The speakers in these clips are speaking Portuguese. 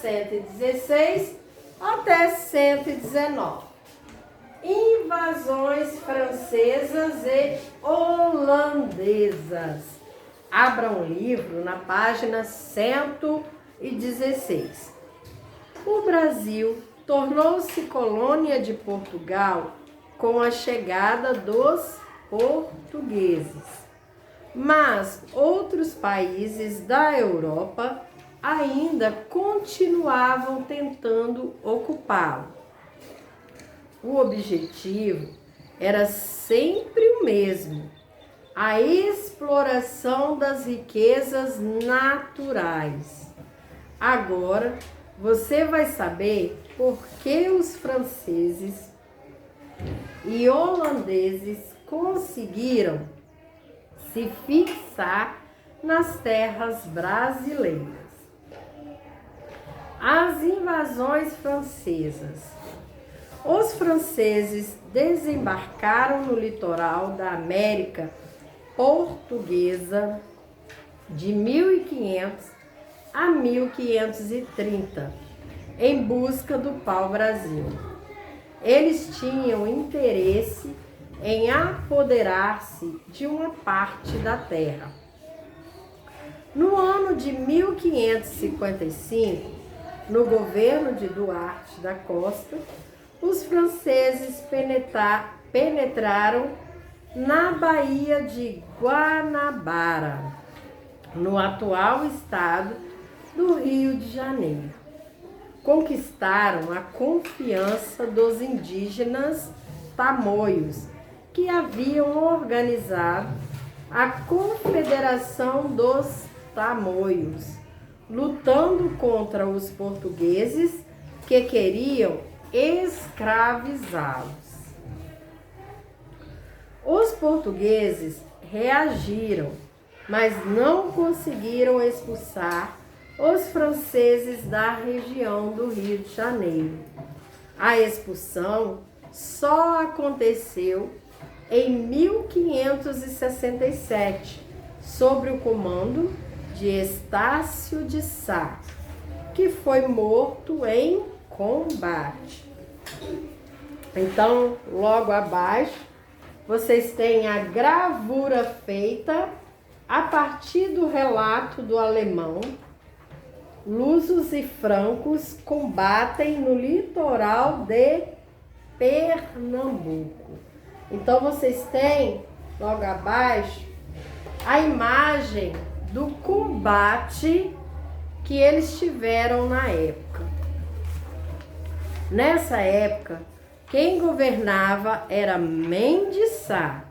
116 até 119. Invasões francesas e holandesas. Abra um livro na página 116. O Brasil tornou-se colônia de Portugal com a chegada dos portugueses. Mas outros países da Europa ainda continuavam tentando ocupá-lo. O objetivo era sempre o mesmo: a exploração das riquezas naturais. Agora você vai saber por que os franceses e holandeses conseguiram se fixar nas terras brasileiras. As invasões francesas. Os franceses desembarcaram no litoral da América Portuguesa de 1500 a 1530, em busca do pau-brasil. Eles tinham interesse em apoderar-se de uma parte da terra. No ano de 1555, no governo de Duarte da Costa, os franceses penetraram na Baía de Guanabara, no atual estado do Rio de Janeiro. Conquistaram a confiança dos indígenas tamoios, que haviam organizado a Confederação dos Tamoios, lutando contra os portugueses que queriam escravizá-los. Os portugueses reagiram, mas não conseguiram expulsar os franceses da região do Rio de Janeiro. A expulsão só aconteceu em 1567, sob o comando de Estácio de Sá, que foi morto em combate. Então, logo abaixo, vocês têm a gravura feita a partir do relato do alemão. Lusos e francos combatem no litoral de Pernambuco. Então, vocês têm, logo abaixo, a imagem do combate que eles tiveram na época. Nessa época, quem governava era Mendes Sá.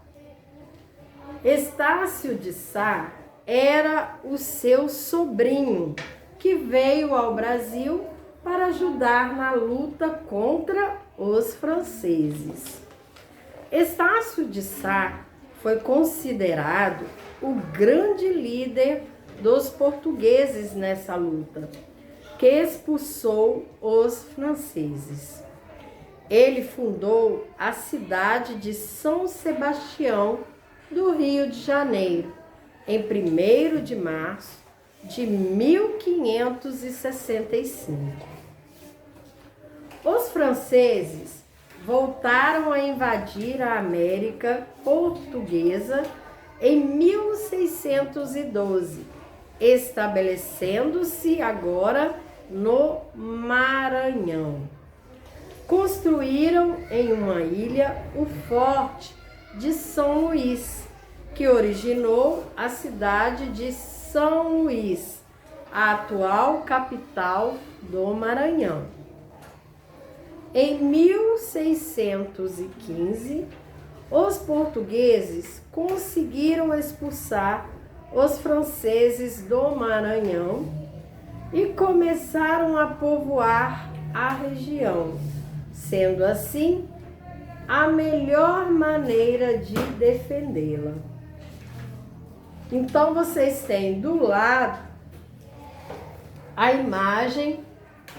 Estácio de Sá era o seu sobrinho, que veio ao Brasil para ajudar na luta contra os franceses. Estácio de Sá foi considerado o grande líder dos portugueses nessa luta, que expulsou os franceses. Ele fundou a cidade de São Sebastião do Rio de Janeiro, em 1º de março de 1565. Os franceses voltaram a invadir a América Portuguesa em 1612, estabelecendo-se agora no Maranhão. Construíram em uma ilha o Forte de São Luís, que originou a cidade de São Luís, a atual capital do Maranhão. Em 1615, os portugueses conseguiram expulsar os franceses do Maranhão e começaram a povoar a região, sendo assim a melhor maneira de defendê-la. Então, vocês têm do lado a imagem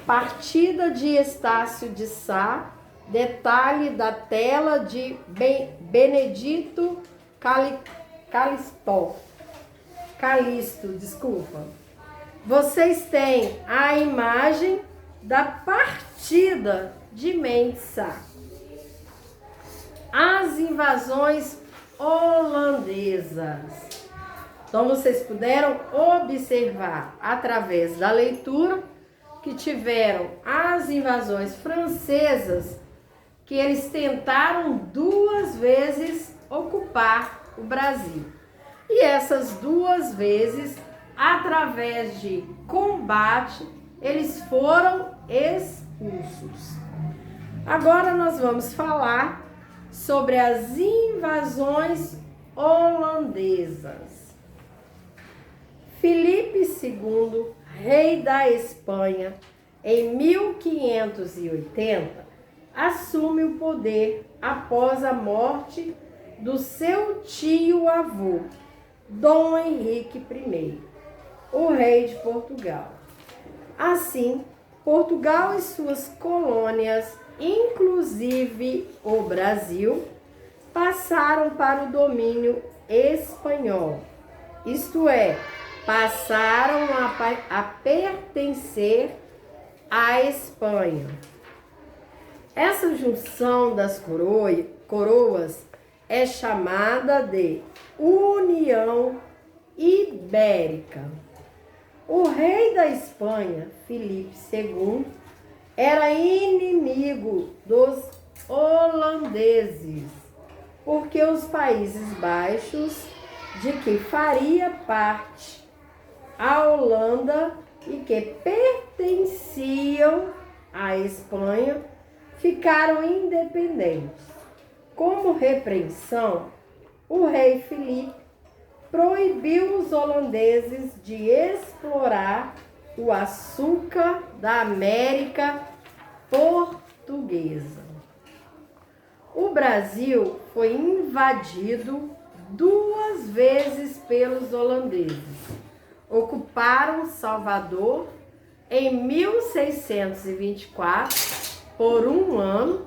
partida de Estácio de Sá, detalhe da tela de Benedito Calixto. Vocês têm a imagem da partida de Mendes Sá. As invasões holandesas. Então, vocês puderam observar através da leitura que tiveram as invasões francesas, que eles tentaram 2 vezes ocupar o Brasil. E essas 2 vezes, através de combate, eles foram expulsos. Agora nós vamos falar sobre as invasões holandesas. Filipe II, rei da Espanha, em 1580, assume o poder após a morte do seu tio-avô, Dom Henrique I, o rei de Portugal. Assim, Portugal e suas colônias, inclusive o Brasil, passaram para o domínio espanhol, isto é, passaram a pertencer à Espanha. Essa junção das coroas é chamada de União Ibérica. O rei da Espanha, Filipe II, era inimigo dos holandeses, porque os Países Baixos, de que faria parte a Holanda e que pertenciam à Espanha, ficaram independentes. Como repreensão, o rei Filipe proibiu os holandeses de explorar o açúcar da América Portuguesa. O Brasil foi invadido 2 vezes pelos holandeses. Ocuparam Salvador em 1624 por 1 ano.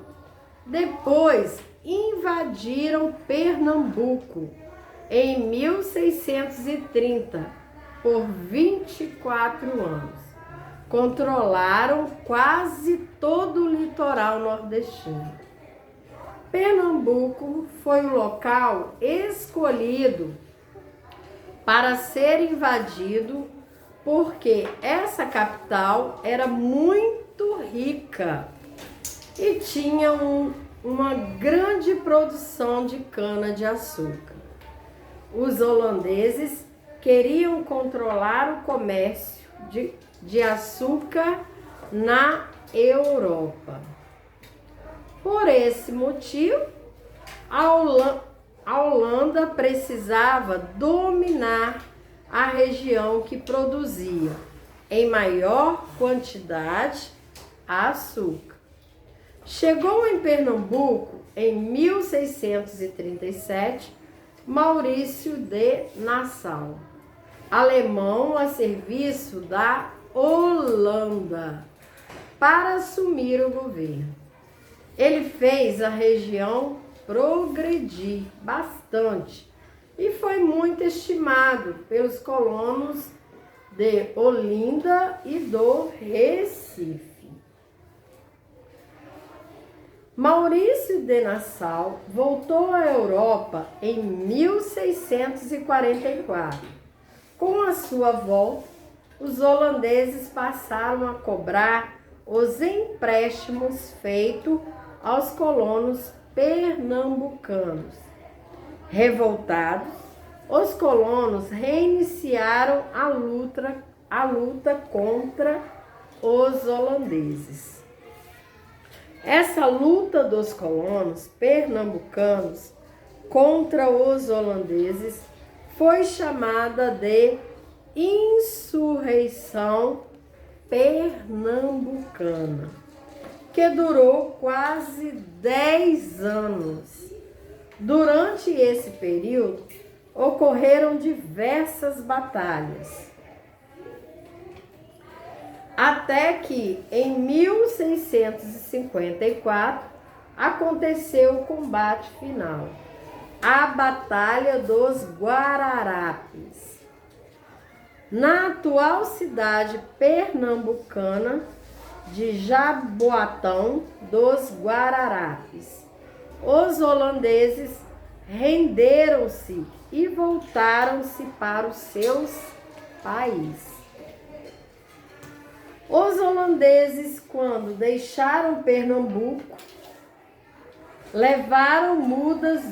Depois invadiram Pernambuco em 1630 por 24 anos. Controlaram quase todo o litoral nordestino. Pernambuco foi o local escolhido para ser invadido porque essa capital era muito rica e tinha uma grande produção de cana-de-açúcar. Os holandeses queriam controlar o comércio de açúcar na Europa. Por esse motivo, a Holanda precisava dominar a região que produzia, em maior quantidade, açúcar. Chegou em Pernambuco em 1637 Maurício de Nassau, alemão a serviço da Holanda, para assumir o governo. Ele fez a região progredir bastante e foi muito estimado pelos colonos de Olinda e do Recife. Maurício de Nassau voltou à Europa em 1644. Com a sua volta, os holandeses passaram a cobrar os empréstimos feitos aos colonos pernambucanos. Revoltados, os colonos reiniciaram a luta contra os holandeses. Essa luta dos colonos pernambucanos contra os holandeses foi chamada de Insurreição Pernambucana, que durou quase 10 anos. Durante esse período, ocorreram diversas batalhas, até que, em 1654, aconteceu o combate final, a Batalha dos Guararapes. Na atual cidade pernambucana de Jaboatão dos Guararapes. Os holandeses renderam-se e voltaram-se para os seus países. Os holandeses, quando deixaram Pernambuco, levaram mudas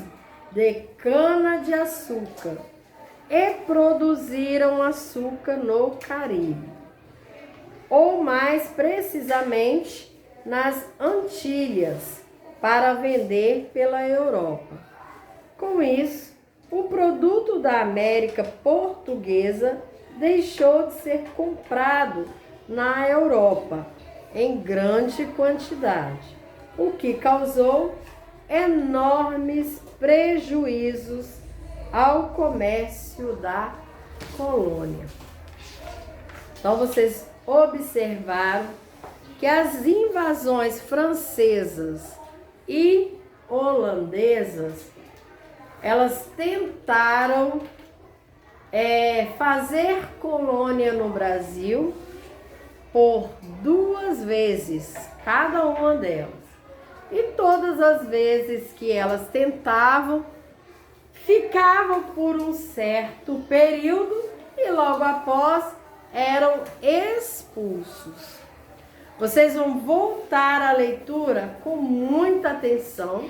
de cana-de-açúcar e produziram açúcar no Caribe, ou mais precisamente nas Antilhas, para vender pela Europa. Com isso, o produto da América Portuguesa deixou de ser comprado na Europa em grande quantidade, o que causou enormes prejuízos ao comércio da colônia. Então, vocês observaram que as invasões francesas e holandesas, elas tentaram fazer colônia no Brasil por 2 vezes, cada uma delas. E todas as vezes que elas tentavam, ficavam por um certo período e logo após eram expulsos. Vocês vão voltar à leitura com muita atenção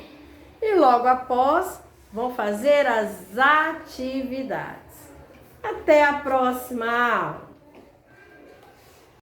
e logo após vão fazer as atividades. Até a próxima aula!